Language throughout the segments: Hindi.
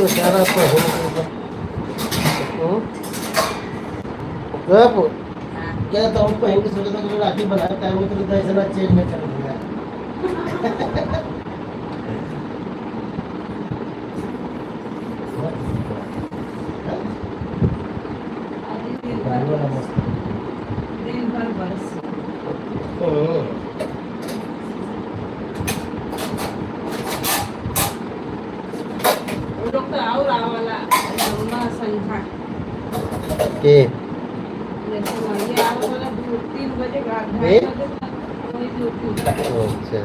बेचारा तो गप क्या तो हम पहले सोचा था कि राखी बनाए टाइम में तो ऐसा चेंज में कर दिया। दिन भर बरस वो लोग तो और आवाला जमुना संख्या के जैसे ये आवाला 3 बजे का 2:30 ए? बजे तक वही ड्यूटी। अच्छा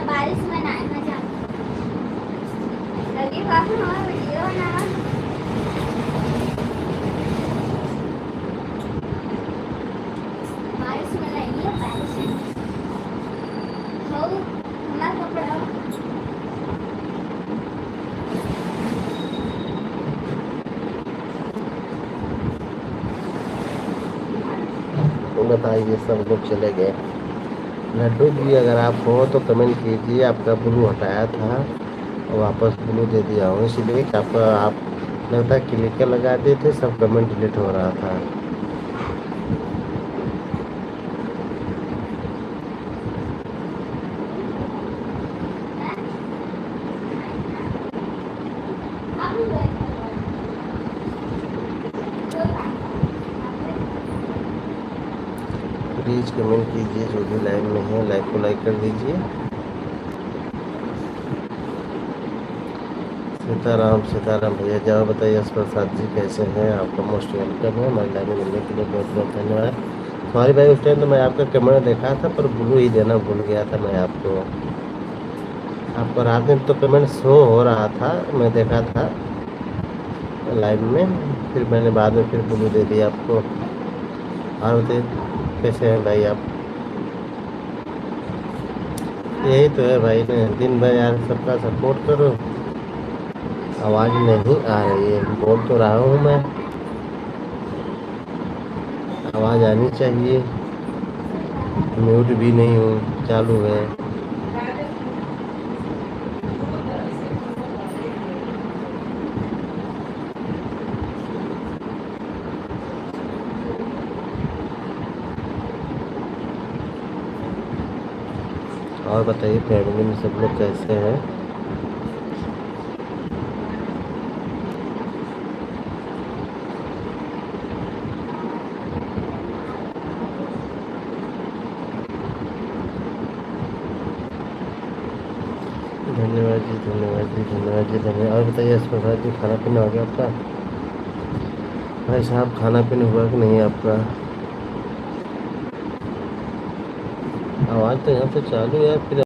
बारिश में ना मजा लगी काफी हमारा वीडियो बनाना बारिश में नहीं है बारिश हो हमारा कपड़ा तो बताइए सब लोग चले गए। लड्डू जी अगर आप हो तो कमेंट कीजिए, आपका ब्लू हटाया था और वापस ब्लू दे दिया हूँ, इसलिए कि आपका आप लगता है क्लिकर लगा दिए थे, सब कमेंट डिलीट हो रहा था। प्लीज़ कमेंट कीजिए, जो भी लाइन में है लाइक को लाइक कर दीजिए। सीताराम भैया जाओ बताइए प्रसाद जी कैसे हैं, आपका मोस्ट वेलकम है हमारे लाइन में मिलने के लिए, बहुत बहुत धन्यवाद। सॉरी भाई उस टाइम तो मैं आपका कमेंट देखा था पर ब्लू ही देना भूल गया था मैं आपको। आपको रात में तो कमेंट शो हो रहा था, मैं देखा था लाइव में, फिर मैंने बाद में फिर ब्लू दे दिया आपको। और बताइए कैसे हैं भाई आप। यही तो है भाई ने दिन भर यार सबका सपोर्ट करो। आवाज़ नहीं आ रही है, बोल तो रहा हूँ मैं, आवाज़ आनी चाहिए। म्यूट भी नहीं हूँ, चालू है। और बताइए फैमिली में सब लोग कैसे हैं। धन्यवाद जी धन्यवाद जी धन्यवाद जी धन्यवाद। और बताइए प्रसाद जी खाना पीना हो गया आपका। भाई साहब खाना पीना हुआ कि नहीं आपका। आवाज़ तो यहाँ तो चालू है फिर